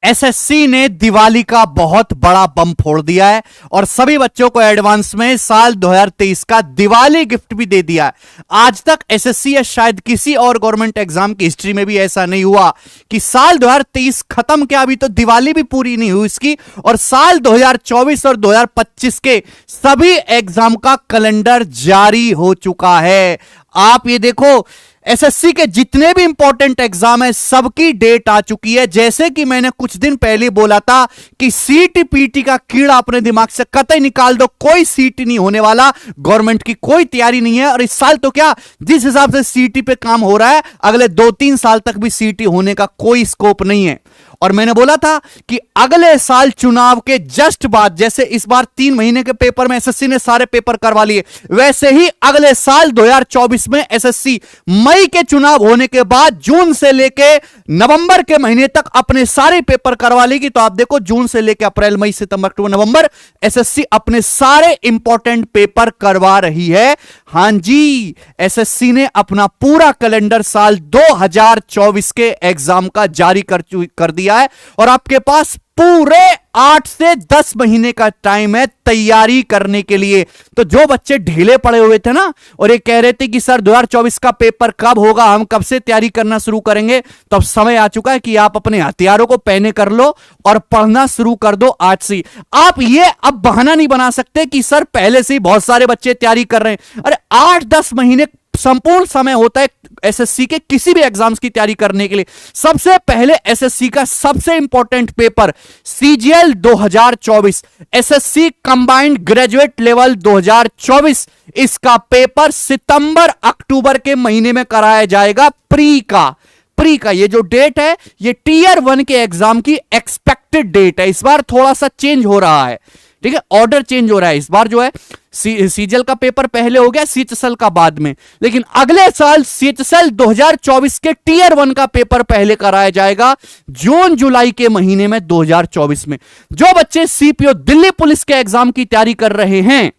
SSC ने दिवाली का बहुत बड़ा बम फोड़ दिया है और सभी बच्चों को एडवांस में साल 2023 का दिवाली गिफ्ट भी दे दिया है। आज तक एसएससी या शायद किसी और गवर्नमेंट एग्जाम की हिस्ट्री में भी ऐसा नहीं हुआ कि साल 2023 खत्म क्या, अभी तो दिवाली भी पूरी नहीं हुई इसकी, और साल 2024 और 2025 के सभी एग्जाम का कैलेंडर जारी हो चुका है। आप ये देखो, एसएससी के जितने भी इंपॉर्टेंट एग्जाम है सबकी डेट आ चुकी है। जैसे कि मैंने कुछ दिन पहले बोला था कि सीटी पीटी का कीड़ा अपने दिमाग से कतई निकाल दो, कोई सीटी नहीं होने वाला, गवर्नमेंट की कोई तैयारी नहीं है। और इस साल तो क्या, जिस हिसाब से सीटी पे काम हो रहा है अगले 2-3 साल तक भी सीटी होने का कोई स्कोप नहीं है। और मैंने बोला था कि अगले साल चुनाव के जस्ट बाद, जैसे इस बार 3 महीने के पेपर में एसएससी ने सारे पेपर करवा लिए, वैसे ही अगले साल 2024 में एसएससी मई के चुनाव होने के बाद जून से लेके नवंबर के महीने तक अपने सारे पेपर करवा लेगी। तो आप देखो, जून से लेके अप्रैल, मई, सितंबर, अक्टूबर, नवंबर एसएससी अपने सारे इंपॉर्टेंट पेपर करवा रही है। हां जी, एसएससी ने अपना पूरा कैलेंडर साल 2024 के एग्जाम का जारी कर दिया है और आपके पास पूरे 8 से 10 महीने का टाइम है तैयारी करने के लिए। तो जो बच्चे ढीले पड़े हुए थे ना और ये कह रहे थे कि सर 2024 का पेपर कब होगा, हम कब से तैयारी करना शुरू करेंगे, तो अब समय आ चुका है कि आप अपने हथियारों को पहने कर लो और पढ़ना शुरू कर दो आज से। आप ये अब बहाना नहीं बना सकते कि सर पहले से ही बहुत सारे बच्चे तैयारी कर रहे हैं। अरे 8-10 महीने संपूर्ण समय होता है एसएससी के किसी भी एग्जाम्स की तैयारी करने के लिए। सबसे पहले एसएससी का सबसे important paper CGL 2024, SSC combined graduate level 2024, इसका पेपर सितंबर अक्टूबर के महीने में कराया जाएगा। प्री का ये जो डेट है ये टीयर 1 के एग्जाम की एक्सपेक्टेड डेट है। इस बार थोड़ा सा चेंज हो रहा है, ठीक है, ऑर्डर चेंज हो रहा है। इस बार जो है सीजीएल का पेपर पहले हो गया, सीएचएसएल का बाद में, लेकिन अगले साल सीएचएसएल 2024 के टीयर 1 का पेपर पहले कराया जाएगा जून जुलाई के महीने में 2024 में। जो बच्चे सीपीओ दिल्ली पुलिस के एग्जाम की तैयारी कर रहे हैं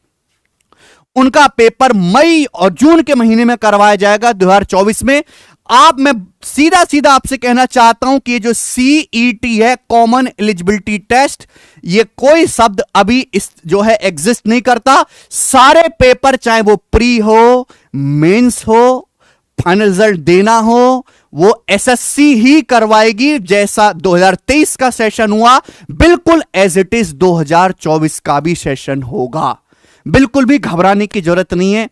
उनका पेपर मई और जून के महीने में करवाया जाएगा 2024 में। मैं सीधा आपसे कहना चाहता हूं कि ये जो सीईटी है, कॉमन एलिजिबिलिटी टेस्ट, ये कोई शब्द अभी इस जो है एग्जिस्ट नहीं करता। सारे पेपर चाहे वो प्री हो, मेंस हो, फाइनल रिजल्ट देना हो, वो एसएससी ही करवाएगी। जैसा 2023 का सेशन हुआ बिल्कुल एज इट इज 2024 का भी सेशन होगा। बिल्कुल भी घबराने की जरूरत नहीं है।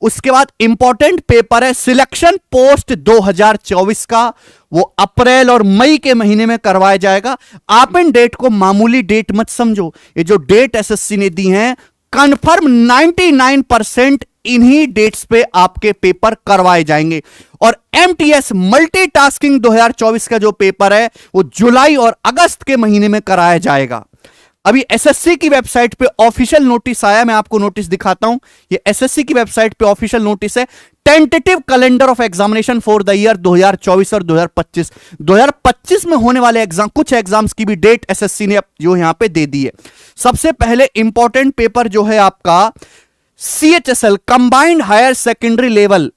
उसके बाद इंपॉर्टेंट पेपर है सिलेक्शन पोस्ट 2024 का, वो अप्रैल और मई के महीने में करवाया जाएगा। आप इन डेट को मामूली डेट मत समझो, ये जो डेट एसएससी ने दी है कंफर्म 99% इन्हीं डेट्स पे आपके पेपर करवाए जाएंगे। और एमटीएस मल्टीटास्किंग 2024 का जो पेपर है वो जुलाई और अगस्त के महीने में कराया जाएगा। अभी एसएससी की वेबसाइट पे ऑफिशियल नोटिस आया, मैं आपको नोटिस दिखाता हूं। ये एसएससी की वेबसाइट पे ऑफिशियल नोटिस है, tentative calendar of examination for the year 2024 और 2025। 2025 में होने वाले एग्जाम, कुछ एग्जाम्स की भी डेट एसएससी ने जो यहां पे दे दी है। सबसे पहले इंपॉर्टेंट पेपर जो है आपका CHSL combined higher secondary level,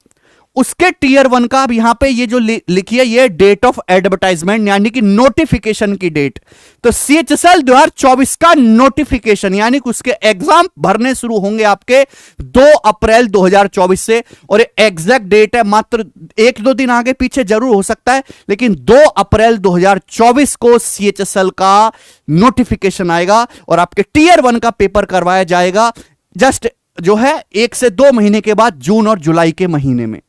उसके टीयर 1 का अब यहां पे ये जो लिखी है ये डेट ऑफ एडवर्टाइजमेंट यानी कि नोटिफिकेशन की डेट। तो सीएचएसएल 2024 का नोटिफिकेशन यानी कि उसके एग्जाम भरने शुरू होंगे आपके 2 अप्रैल 2024 से। और एग्जैक्ट डेट है, मात्र 1-2 दिन आगे पीछे जरूर हो सकता है, लेकिन 2 अप्रैल 2024 को सीएचएसएल का नोटिफिकेशन आएगा और आपके टीयर 1 का पेपर करवाया जाएगा जस्ट जो है 1 से 2 महीने के बाद, जून और जुलाई के महीने में।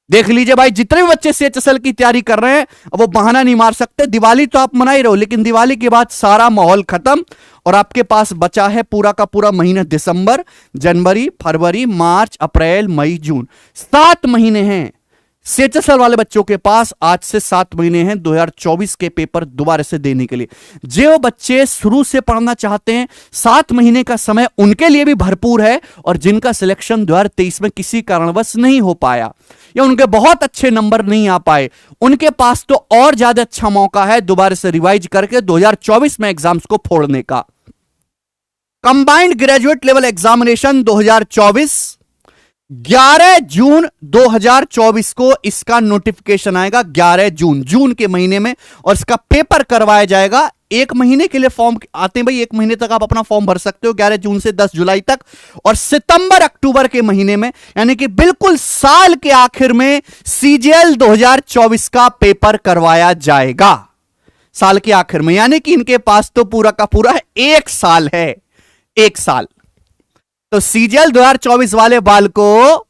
देख लीजिए भाई, जितने भी बच्चे सीएचएसएल की तैयारी कर रहे हैं वो बहाना नहीं मार सकते। दिवाली तो आप मना ही रहो, लेकिन दिवाली के बाद सारा माहौल खत्म और आपके पास बचा है पूरा का पूरा महीना दिसंबर, जनवरी, फरवरी, मार्च, अप्रैल, मई, जून, 7 महीने हैं। सीएचएसएल वाले बच्चों के पास आज से 7 महीने हैं 2024 के पेपर दोबारा से देने के लिए। जो बच्चे शुरू से पढ़ना चाहते हैं 7 महीने का समय उनके लिए भी भरपूर है, और जिनका सिलेक्शन 2023 में किसी कारणवश नहीं हो पाया या उनके बहुत अच्छे नंबर नहीं आ पाए, उनके पास तो और ज्यादा अच्छा मौका है दोबारा से रिवाइज करके 2024 में एग्जाम्स को फोड़ने का। कंबाइंड ग्रेजुएट लेवल एग्जामिनेशन 2024 11 जून 2024 को इसका नोटिफिकेशन आएगा। 11 जून के महीने में, और इसका पेपर करवाया जाएगा। 1 महीने के लिए फॉर्म आते हैं भाई, 1 महीने तक आप अपना फॉर्म भर सकते हो, 11 जून से 10 जुलाई तक। और सितंबर अक्टूबर के महीने में, यानी कि बिल्कुल साल के आखिर में सीजीएल 2024 का पेपर करवाया जाएगा। साल के आखिर में, यानी कि इनके पास तो पूरा का पूरा 1 साल है, 1 साल। तो सीजीएल 2024 वाले बाल को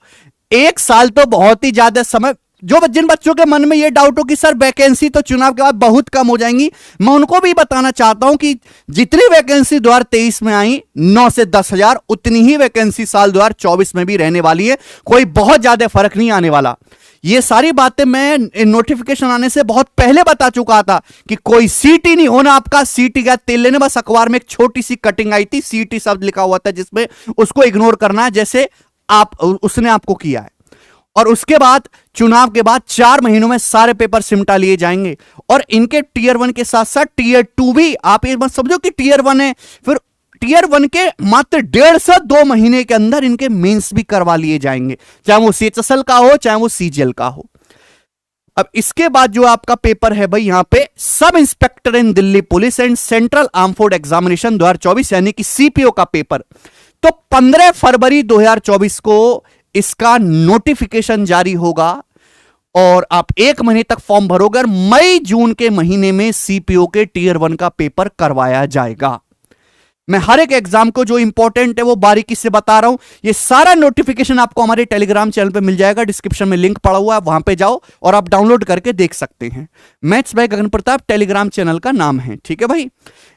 1 साल तो बहुत ही ज्यादा समय। जिन बच्चों के मन में यह डाउट हो कि सर वैकेंसी तो चुनाव के बाद बहुत कम हो जाएंगी, मैं उनको भी बताना चाहता हूं कि जितनी वैकेंसी 2023 में आई 9 से 10 हजार, उतनी ही वैकेंसी साल 2024 में भी रहने वाली है। कोई बहुत ज्यादा फर्क नहीं आने वाला। ये सारी बातें मैं नोटिफिकेशन आने से बहुत पहले बता चुका था कि कोई सीटी नहीं होना आपका। सीटी का तेल लेने, बस अखबार में एक छोटी सी कटिंग आई थी, सीटी शब्द लिखा हुआ था, जिसमें उसको इग्नोर करना है जैसे उसने आपको किया है। और उसके बाद चुनाव के बाद 4 महीनों में सारे पेपर सिमटा लिए जाएंगे। और इनके टीयर 1 के साथ साथ टीयर 2 भी, आप ये मत समझो कि टीयर 1 है, फिर टीयर 1 के मात्र 1.5 से 2 महीने के अंदर इनके मेंस भी करवा लिए जाएंगे, चाहे वो सीएचएसएल का हो चाहे वो सीजीएल का हो। अब इसके बाद जो आपका पेपर है भाई, यहां पे sub inspector in Delhi police and central arm force examination 2024 यानी कि सीपीओ का पेपर, तो 15 फरवरी 2024 को इसका नोटिफिकेशन जारी होगा। और आप 1 महीने तक फॉर्म भरोगे और मई जून के महीने में सीपीओ के टीयर 1 का पेपर करवाया जाएगा। मैं हर एक एग्जाम को जो इंपॉर्टेंट है वो बारीकी से बता रहा हूं। ये सारा नोटिफिकेशन आपको हमारे टेलीग्राम चैनल पे मिल जाएगा, डिस्क्रिप्शन में लिंक पड़ा हुआ है, वहां पे जाओ और आप डाउनलोड करके देख सकते हैं। Maths by Gagan Pratap Telegram channel का नाम है, ठीक है भाई।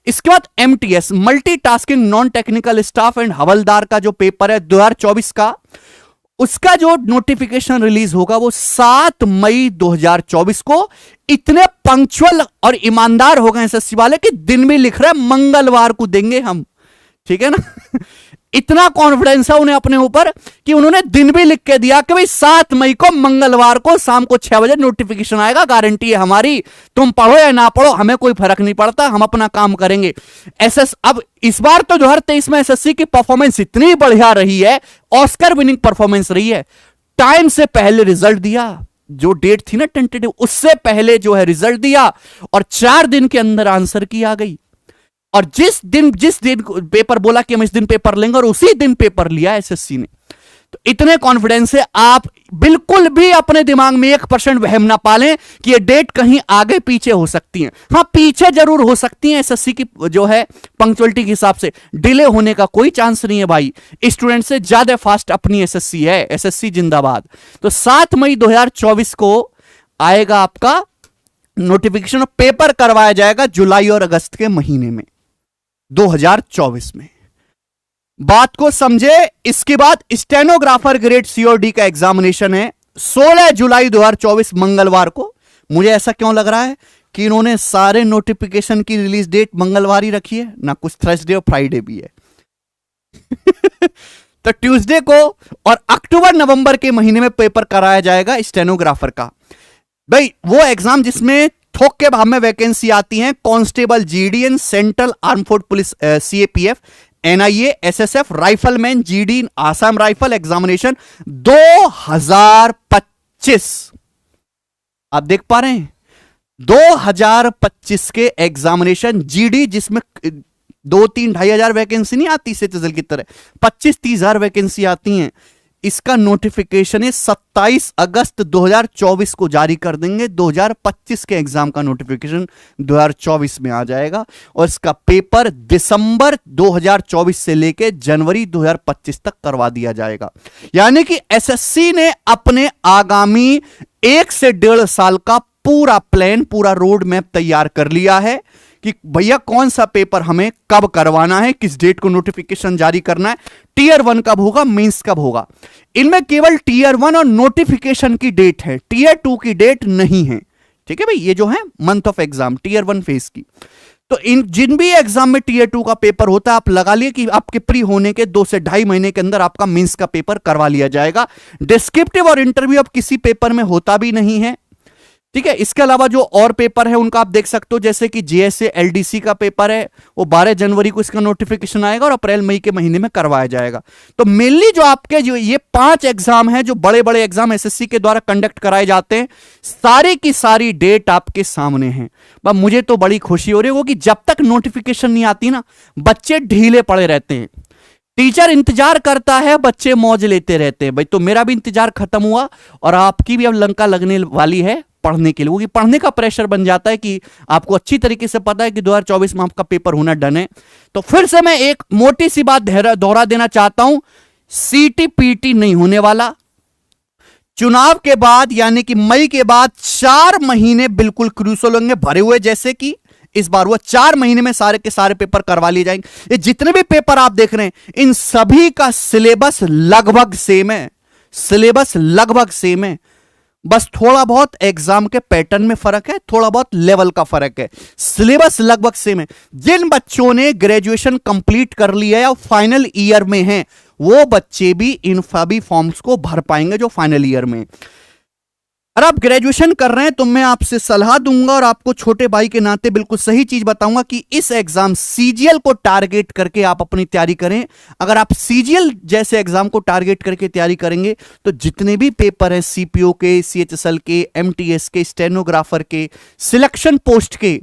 इसके बाद MTS multitasking non technical staff and Havaldar का जो पेपर है 2024 का, उसका जो नोटिफिकेशन रिलीज होगा वो 7 मई 2024 को। इतने पंक्चुअल और ईमानदार हो गए एसएससी वाले कि दिन भी लिख रहे हैं मंगलवार को देंगे हम, ठीक है ना। इतना कॉन्फिडेंस है उन्हें अपने ऊपर कि उन्होंने दिन भी लिख के दिया कि भाई 7 मई को मंगलवार को शाम को 6 बजे नोटिफिकेशन आएगा, गारंटी है हमारी, तुम पढ़ो या ना पढ़ो हमें कोई फर्क नहीं पड़ता, हम अपना काम करेंगे। अब इस बार तो 2023 में एसएससी की परफॉर्मेंस इतनी बढ़िया रही है, ऑस्कर विनिंग परफॉर्मेंस रही है। टाइम से पहले रिजल्ट दिया, जो डेट थी ना टेंटेटिव, उससे पहले जो है रिजल्ट दिया, और 4 दिन के अंदर आंसर की आ गई। और जिस दिन पेपर बोला कि हम इस दिन पेपर लेंगे, और उसी दिन पेपर लिया एसएससी ने। तो इतने कॉन्फिडेंस से आप बिल्कुल भी अपने दिमाग में 1% वहम ना पालें कि ये डेट कहीं आगे पीछे हो सकती है। हां, पीछे जरूर हो सकती है, एसएससी की जो है पंक्चुअलिटी के हिसाब से डिले होने का कोई चांस नहीं है भाई। स्टूडेंट से ज्यादा फास्ट अपनी एसएससी है, एसएससी जिंदाबाद। तो 7 मई 2024 को आएगा आपका नोटिफिकेशन, और पेपर करवाया जाएगा जुलाई और अगस्त के महीने में 2024 में। बात को समझे। इसके बाद स्टेनोग्राफर ग्रेड सीओडी का एग्जामिनेशन है 16 जुलाई 2024 मंगलवार को। मुझे ऐसा क्यों लग रहा है कि इन्होंने सारे नोटिफिकेशन की रिलीज डेट मंगलवार ही रखी है ना, कुछ थर्सडे और फ्राइडे भी है। तो ट्यूसडे को और अक्टूबर नवंबर के महीने में पेपर कराया जाएगा स्टेनोग्राफर का। भाई वो एग्जाम जिसमें थोक के भाव में वैकेंसी आती है, constable GDN, central arm force police CAPF, NIA, SSF, rifleman, GD, Assam rifle examination 2025। आप देख पा रहे हैं 2025 के एग्जामिनेशन जीडी, जिसमें 2-3-2.5 हजार वैकेंसी नहीं आती सीएचएसएल की तरह, 25-30 हजार वैकेंसी आती हैं। इसका नोटिफिकेशन 27 अगस्त 2024 को जारी कर देंगे। 2025 के एग्जाम का नोटिफिकेशन 2024 में आ जाएगा, और इसका पेपर दिसंबर 2024 से लेके जनवरी 2025 तक करवा दिया जाएगा। यानी कि एसएससी ने अपने आगामी 1 से 1.5 साल का पूरा प्लान, पूरा रोड मैप तैयार कर लिया है कि भैया कौन सा पेपर हमें कब करवाना है, किस डेट को नोटिफिकेशन जारी करना है, टीयर 1 कब होगा, मेंस कब होगा। इनमें केवल टीयर 1 और नोटिफिकेशन की डेट है, टीयर 2 की डेट नहीं है, ठीक है भाई। ये जो है month of exam tier 1 phase की। तो इन जिन भी एग्जाम में टीयर 2 का पेपर होता है, आप लगा लिए कि आपके प्री होने के 2 से 2.5 महीने के अंदर आपका मेंस का पेपर करवा लिया जाएगा। डिस्क्रिप्टिव और इंटरव्यू अब किसी पेपर में होता भी नहीं है, ठीक है। इसके अलावा जो और पेपर है उनका आप देख सकते हो, जैसे कि जेएसए एलडीसी का पेपर है, वो 12 जनवरी को इसका नोटिफिकेशन आएगा और अप्रैल मई के महीने में करवाया जाएगा। तो मेनली जो आपके जो ये 5 एग्जाम है, जो बड़े बड़े एग्जाम एसएससी के द्वारा कंडक्ट कराए जाते हैं, सारी की सारी डेट आपके सामने है। बस मुझे तो बड़ी खुशी हो रही है कि जब तक नोटिफिकेशन नहीं आती ना, बच्चे ढीले पड़े रहते हैं, टीचर इंतजार करता है, बच्चे मौज लेते रहते हैं। भाई तो मेरा भी इंतजार खत्म हुआ और आपकी भी अब लंका लगने वाली है पढ़ने के लिए, क्योंकि पढ़ने का प्रेशर बन जाता है कि आपको अच्छी तरीके से पता है कि 2024 में आपका पेपर होना डन है। तो फिर से मैं एक मोटी सी बात दोहरा देना चाहता हूं, सीटी पीटी नहीं होने वाला। चुनाव के बाद यानी कि मई के बाद 4 महीने बिल्कुल क्रूशल होंगे, भरे हुए, जैसे कि इस बार हुआ। 4 महीने में सारे के सारे पेपर करवा लिए जाएंगे। ये जितने भी पेपर आप देख रहे हैं, इन सभी का सिलेबस लगभग सेम है, सिलेबस लगभग सेम है, बस थोड़ा बहुत एग्जाम के पैटर्न में फर्क है, थोड़ा बहुत लेवल का फर्क है, सिलेबस लगभग सेम है। जिन बच्चों ने ग्रेजुएशन कंप्लीट कर लिया है और फाइनल ईयर में हैं, वो बच्चे भी इन सभी फॉर्म्स को भर पाएंगे जो फाइनल ईयर में। अगर आप ग्रेजुएशन कर रहे हैं तो मैं आपसे सलाह दूंगा और आपको छोटे भाई के नाते बिल्कुल सही चीज बताऊंगा कि इस एग्जाम सीजीएल को टारगेट करके आप अपनी तैयारी करें। अगर आप सीजीएल जैसे एग्जाम को टारगेट करके तैयारी करेंगे तो जितने भी पेपर है सीपीओ के, सीएचएसएल के, एमटीएस के, स्टेनोग्राफर के, सिलेक्शन पोस्ट के,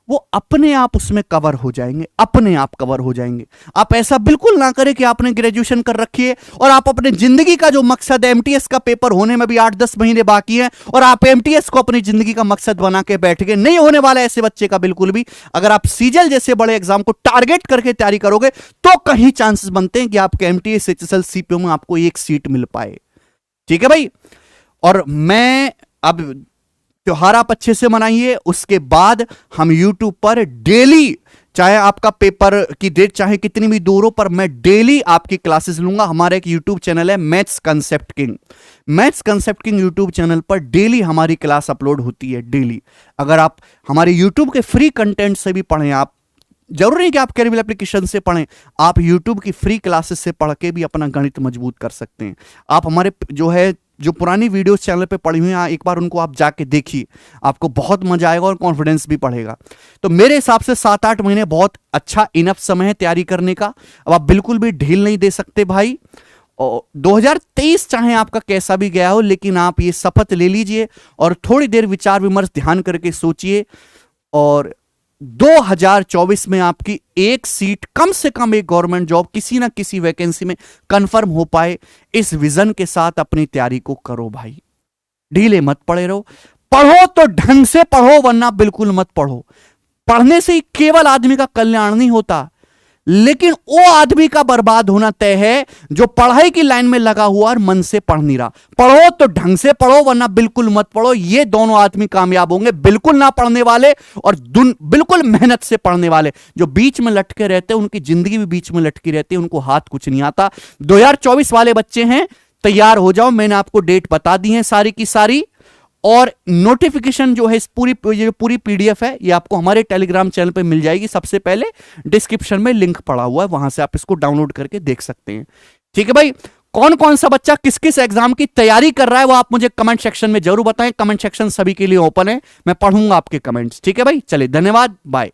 वो अपने आप उसमें कवर हो जाएंगे, अपने आप कवर हो जाएंगे। आप ऐसा बिल्कुल ना करें कि आपने ग्रेजुएशन कर रखी है और आप अपने जिंदगी का जो मकसद है, एमटीएस का पेपर होने में भी 8-10 महीने बाकी हैं, और आप एमटीएस को अपनी जिंदगी का मकसद बना के बैठ गए। नहीं होने वाला ऐसे बच्चे का बिल्कुल भी। अगर आप सीजीएल जैसे बड़े एग्जाम को टारगेट करके तैयारी करोगे तो कहीं चांसेस बनते हैं कि आपके एमटीएस, एचएसएल, सीपीओ में आपको एक सीट मिल पाए। ठीक है भाई। और मैं अब त्योहार आप अच्छे से मनाइए, उसके बाद हम YouTube पर डेली, चाहे आपका पेपर की डेट चाहे कितनी भी दूर हो, पर मैं डेली आपकी क्लासेस लूंगा। हमारा एक YouTube चैनल है maths concept king, maths concept king YouTube channel पर डेली हमारी क्लास अपलोड होती है, डेली। अगर आप हमारे YouTube के फ्री कंटेंट से भी पढ़ें, आप जरूरी नहीं कि आप कैरिबल एप्लीकेशन से पढ़ें, आप YouTube की फ्री क्लासेस से पढ़ के भी अपना गणित मजबूत कर सकते हैं। आप हमारे जो पुरानी वीडियोस चैनल पे पड़ी हुई हैं, एक बार उनको आप जाके देखिए, आपको बहुत मजा आएगा और कॉन्फिडेंस भी बढ़ेगा। तो मेरे हिसाब से 7-8 महीने बहुत अच्छा इनफ समय है तैयारी करने का। अब आप बिल्कुल भी ढील नहीं दे सकते भाई। और 2023 चाहे आपका कैसा भी गया हो, लेकिन आप ये शपथ ले लीजिए और थोड़ी देर विचार विमर्श ध्यान करके सोचिए, और 2024 में आपकी एक सीट, कम से कम एक गवर्नमेंट जॉब किसी ना किसी वैकेंसी में कंफर्म हो पाए, इस विजन के साथ अपनी तैयारी को करो भाई। ढीले मत पड़े रहो, पढ़ो तो ढंग से पढ़ो, वरना बिल्कुल मत पढ़ो। पढ़ने से ही केवल आदमी का कल्याण नहीं होता, लेकिन वो आदमी का बर्बाद होना तय है जो पढ़ाई की लाइन में लगा हुआ और मन से पढ़ नहीं रहा। पढ़ो तो ढंग से पढ़ो, वरना बिल्कुल मत पढ़ो। ये दोनों आदमी कामयाब होंगे, बिल्कुल ना पढ़ने वाले और बिल्कुल मेहनत से पढ़ने वाले। जो बीच में लटके रहते हैं, उनकी जिंदगी भी बीच में लटकी रहती है, उनको हाथ कुछ नहीं आता। 2024 वाले बच्चे हैं, तैयार हो जाओ। मैंने आपको डेट बता दी है सारी की सारी, और नोटिफिकेशन जो है, इस पूरी पीडीएफ है, ये आपको हमारे टेलीग्राम चैनल पे मिल जाएगी। सबसे पहले डिस्क्रिप्शन में लिंक पड़ा हुआ है, वहां से आप इसको डाउनलोड करके देख सकते हैं। ठीक है भाई। कौन कौन सा बच्चा किस किस एग्जाम की तैयारी कर रहा है, वो आप मुझे कमेंट सेक्शन में जरूर बताएं। कमेंट सेक्शन सभी के लिए ओपन है, मैं पढ़ूंगा आपके कमेंट्स। ठीक है भाई, चलिए धन्यवाद, बाय।